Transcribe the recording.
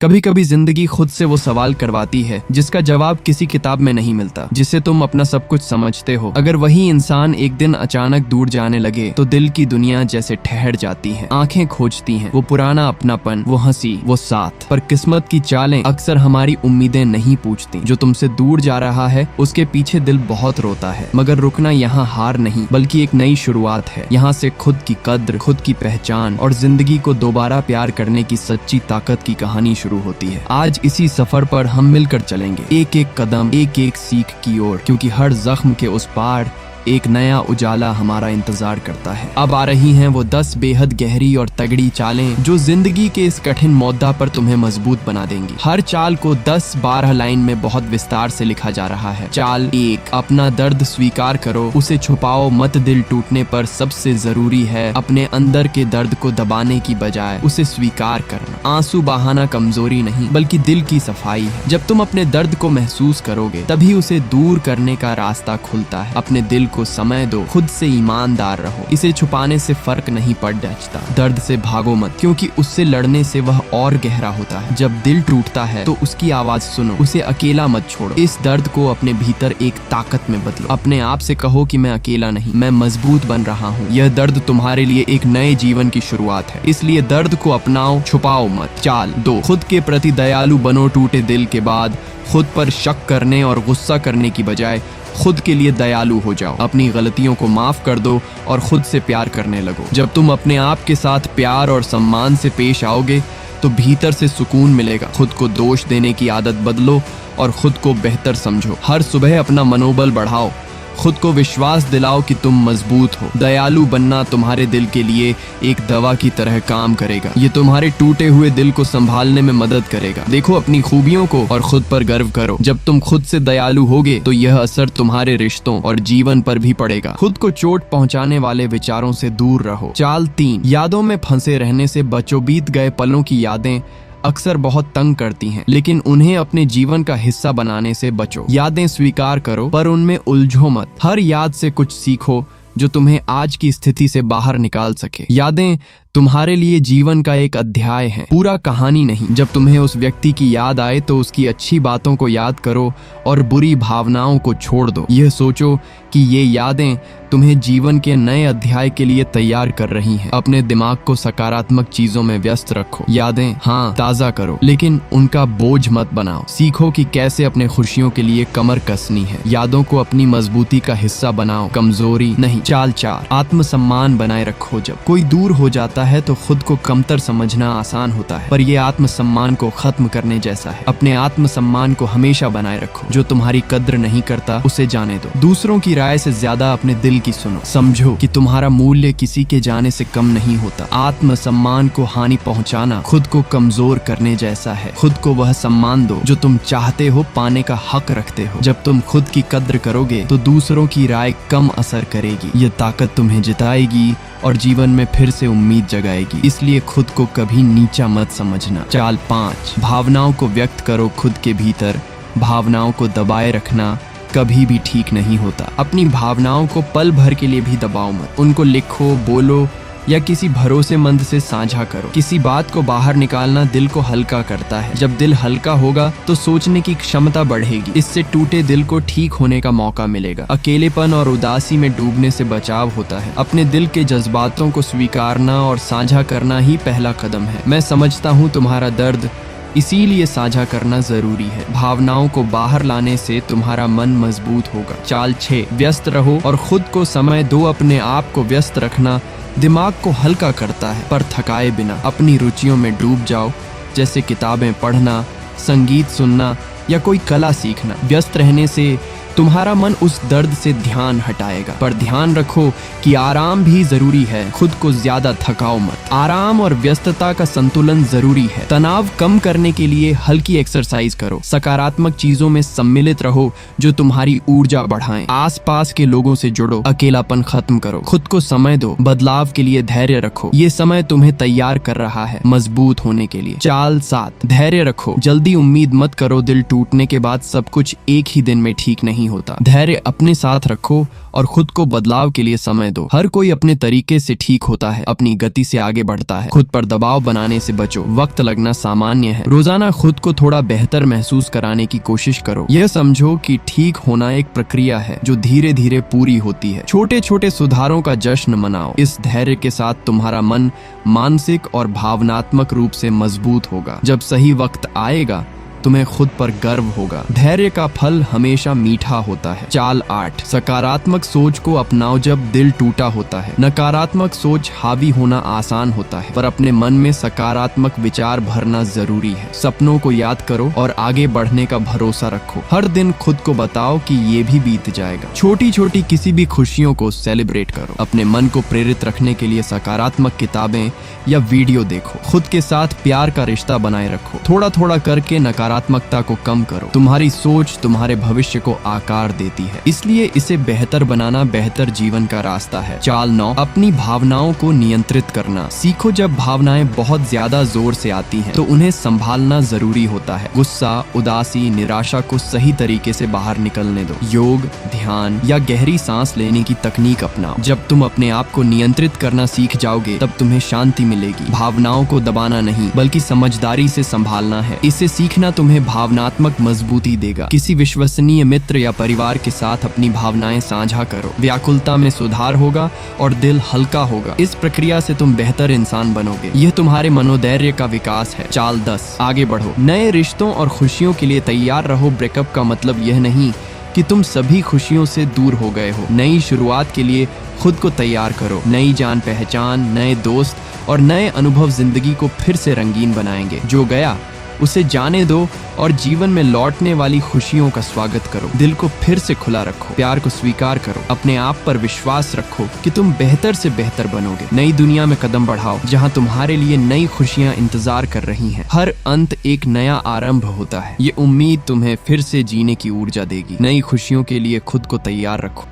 कभी कभी जिंदगी खुद से वो सवाल करवाती है जिसका जवाब किसी किताब में नहीं मिलता, जिससे तुम अपना सब कुछ समझते हो। अगर वही इंसान एक दिन अचानक दूर जाने लगे तो दिल की दुनिया जैसे ठहर जाती है, आंखें खोजती हैं वो पुराना अपनापन, वो हंसी, वो साथ। पर किस्मत की चालें अक्सर हमारी उम्मीदें नहीं पूछती। जो तुमसे दूर जा रहा है उसके पीछे दिल बहुत रोता है, मगर रुकना यहाँ हार नहीं बल्कि एक नई शुरुआत है। यहाँ से खुद की कद्र, खुद की पहचान और जिंदगी को दोबारा प्यार करने की सच्ची ताकत की कहानी शुरू होती है। आज इसी सफर पर हम मिलकर चलेंगे, एक एक कदम, एक एक सीख की ओर, क्योंकि हर जख्म के उस पार एक नया उजाला हमारा इंतजार करता है। अब आ रही हैं वो 10 बेहद गहरी और तगड़ी चालें जो जिंदगी के इस कठिन मोद्दा पर तुम्हें मजबूत बना देंगी। हर चाल को 10-12 लाइन में बहुत विस्तार से लिखा जा रहा है। चाल 1, अपना दर्द स्वीकार करो, उसे छुपाओ मत। दिल टूटने पर सबसे जरूरी है अपने अंदर के दर्द को दबाने की बजाय उसे स्वीकार करना। आंसू बहाना कमजोरी नहीं बल्कि दिल की सफाई है। जब तुम अपने दर्द को महसूस करोगे तभी उसे दूर करने का रास्ता खुलता है। अपने दिल को समय दो, खुद से ईमानदार रहो। इसे छुपाने से फर्क नहीं पड़ता। दर्द से भागो मत, क्योंकि उससे लड़ने से वह और गहरा होता है। जब दिल टूटता है तो उसकी आवाज सुनो, उसे अकेला मत छोड़ो। इस दर्द को अपने भीतर एक ताकत में बदलो। अपने आप से कहो कि मैं अकेला नहीं, मैं मजबूत बन रहा हूँ। यह दर्द तुम्हारे लिए एक नए जीवन की शुरुआत है, इसलिए दर्द को अपनाओ, छुपाओ मत। चाल 2, खुद के प्रति दयालु बनो। टूटे दिल के बाद खुद पर शक करने और गुस्सा करने की बजाय खुद के लिए दयालु हो जाओ। अपनी गलतियों को माफ कर दो और खुद से प्यार करने लगो। जब तुम अपने आप के साथ प्यार और सम्मान से पेश आओगे तो भीतर से सुकून मिलेगा। खुद को दोष देने की आदत बदलो और खुद को बेहतर समझो। हर सुबह अपना मनोबल बढ़ाओ, खुद को विश्वास दिलाओ कि तुम मजबूत हो। दयालु बनना तुम्हारे दिल के लिए एक दवा की तरह काम करेगा। ये तुम्हारे टूटे हुए दिल को संभालने में मदद करेगा। देखो अपनी खूबियों को और खुद पर गर्व करो। जब तुम खुद से दयालु होगे तो यह असर तुम्हारे रिश्तों और जीवन पर भी पड़ेगा। खुद को चोट पहुंचाने वाले विचारों से दूर रहो। चाल 3, यादों में फंसे रहने से बचो। बीत गए पलों की यादें अक्सर बहुत तंग करती हैं, लेकिन उन्हें अपने जीवन का हिस्सा बनाने से बचो। यादें स्वीकार करो पर उनमें उलझो मत। हर याद से कुछ सीखो जो तुम्हें आज की स्थिति से बाहर निकाल सके। यादें तुम्हारे लिए जीवन का एक अध्याय है, पूरा कहानी नहीं। जब तुम्हें उस व्यक्ति की याद आए तो उसकी अच्छी बातों को याद करो और बुरी भावनाओं को छोड़ दो। यह सोचो कि ये यादें तुम्हें जीवन के नए अध्याय के लिए तैयार कर रही हैं। अपने दिमाग को सकारात्मक चीजों में व्यस्त रखो। यादें हाँ ताजा करो, लेकिन उनका बोझ मत बनाओ। सीखो कि कैसे अपने खुशियों के लिए कमर कसनी है। यादों को अपनी मजबूती का हिस्सा बनाओ, कमजोरी नहीं। चाल 4, आत्मसम्मान बनाए रखो। जब कोई दूर हो जाता है तो खुद को कमतर समझना आसान होता है, पर यह आत्मसम्मान को खत्म करने जैसा है। अपने आत्मसम्मान को हमेशा बनाए रखो। जो तुम्हारी कद्र नहीं करता उसे जाने दो। दूसरों की राय से ज्यादा अपने दिल की सुनो। समझो कि तुम्हारा मूल्य किसी के जाने से कम नहीं होता। आत्मसम्मान को हानि पहुंचाना खुद को कमजोर करने जैसा है। खुद को वह सम्मान दो जो तुम चाहते हो पाने का हक रखते हो। जब तुम खुद की कद्र करोगे तो दूसरों की राय कम असर करेगी। यह ताकत तुम्हें जिताएगी और जीवन में फिर से उम्मीद जगाएगी। इसलिए खुद को कभी नीचा मत समझना। चाल 5, भावनाओं को व्यक्त करो खुद के भीतर। भावनाओं को दबाए रखना कभी भी ठीक नहीं होता। अपनी भावनाओं को पल भर के लिए भी दबाओ मत। उनको लिखो, बोलो या किसी भरोसेमंद से साझा करो। किसी बात को बाहर निकालना दिल को हल्का करता है। जब दिल हल्का होगा तो सोचने की क्षमता बढ़ेगी। इससे टूटे दिल को ठीक होने का मौका मिलेगा। अकेलेपन और उदासी में डूबने से बचाव होता है। अपने दिल के जज्बातों को स्वीकारना और साझा करना ही पहला कदम है। मैं समझता हूँ तुम्हारा दर्द, इसीलिए साझा करना जरूरी है। भावनाओं को बाहर लाने से तुम्हारा मन मजबूत होगा। चाल 6, व्यस्त रहो और खुद को समय दो। अपने आप को व्यस्त रखना दिमाग को हल्का करता है पर थकाए बिना। अपनी रुचियों में डूब जाओ, जैसे किताबें पढ़ना, संगीत सुनना या कोई कला सीखना। व्यस्त रहने से तुम्हारा मन उस दर्द से ध्यान हटाएगा। पर ध्यान रखो कि आराम भी जरूरी है। खुद को ज्यादा थकाओ मत। आराम और व्यस्तता का संतुलन जरूरी है। तनाव कम करने के लिए हल्की एक्सरसाइज करो। सकारात्मक चीजों में सम्मिलित रहो जो तुम्हारी ऊर्जा बढ़ाएं। आसपास के लोगों से जुड़ो, अकेलापन खत्म करो। खुद को समय दो, बदलाव के लिए धैर्य रखो। ये समय तुम्हें तैयार कर रहा है मजबूत होने के लिए। चाल 7, धैर्य रखो। जल्दी उम्मीद मत करो। दिल टूटने के बाद सब कुछ एक ही दिन में ठीक नहीं नहीं होता। धैर्य अपने साथ रखो और खुद को बदलाव के लिए समय दो। हर कोई अपने तरीके से ठीक होता है, अपनी गति से आगे बढ़ता है। खुद पर दबाव बनाने से बचो, वक्त लगना सामान्य है। रोजाना खुद को थोड़ा बेहतर महसूस कराने की कोशिश करो। यह समझो कि ठीक होना एक प्रक्रिया है जो धीरे धीरे पूरी होती है। छोटे छोटे सुधारों का जश्न मनाओ। इस धैर्य के साथ तुम्हारा मन मानसिक और भावनात्मक रूप से मजबूत होगा। जब सही वक्त आएगा तुम्हें खुद पर गर्व होगा। धैर्य का फल हमेशा मीठा होता है। चाल 8, सकारात्मक सोच को अपनाओ जब दिल टूटा होता है। नकारात्मक सोच हावी होना आसान होता है, पर अपने मन में सकारात्मक विचार भरना जरूरी है। सपनों को याद करो और आगे बढ़ने का भरोसा रखो। हर दिन खुद को बताओ कि ये भी बीत जाएगा। छोटी छोटी किसी भी खुशियों को सेलिब्रेट करो। अपने मन को प्रेरित रखने के लिए सकारात्मक किताबें या वीडियो देखो। खुद के साथ प्यार का रिश्ता बनाए रखो। थोड़ा थोड़ा करके नकारात्मकता को कम करो। तुम्हारी सोच तुम्हारे भविष्य को आकार देती है, इसलिए इसे बेहतर बनाना बेहतर जीवन का रास्ता है। चाल 9, अपनी भावनाओं को नियंत्रित करना सीखो। जब भावनाएं बहुत ज्यादा जोर से आती हैं, तो उन्हें संभालना जरूरी होता है। गुस्सा, उदासी, निराशा को सही तरीके से बाहर निकलने दो। योग, ध्यान या गहरी सांस लेने की तकनीक अपनाओ। जब तुम अपने आप को नियंत्रित करना सीख जाओगे, तब तुम्हें शांति मिलेगी। भावनाओं को दबाना नहीं, बल्कि समझदारी से संभालना है। इसे सीखना तुम्हें भावनात्मक मजबूती देगा। किसी विश्वसनीय मित्र या परिवार के साथ अपनी भावनाएं साझा करो। व्याकुलता में सुधार होगा और दिल हल्का होगा। इस प्रक्रिया से तुम बेहतर इंसान बनोगे। यह तुम्हारे मनोधैर्य का विकास है। चाल 10, आगे बढ़ो। नए रिश्तों और खुशियों के लिए तैयार रहो। ब्रेकअप का मतलब यह नहीं कि तुम सभी खुशियों से दूर हो गए हो। नई शुरुआत के लिए खुद को तैयार करो। नई जान पहचान, नए दोस्त और नए अनुभव जिंदगी को फिर से रंगीन बनाएंगे। जो गया उसे जाने दो और जीवन में लौटने वाली खुशियों का स्वागत करो। दिल को फिर से खुला रखो। प्यार को स्वीकार करो। अपने आप पर विश्वास रखो कि तुम बेहतर से बेहतर बनोगे। नई दुनिया में कदम बढ़ाओ, जहां तुम्हारे लिए नई खुशियां इंतजार कर रही हैं। हर अंत एक नया आरंभ होता है। ये उम्मीद तुम्हें फिर से जीने की ऊर्जा देगी। नई खुशियों के लिए खुद को तैयार रखो।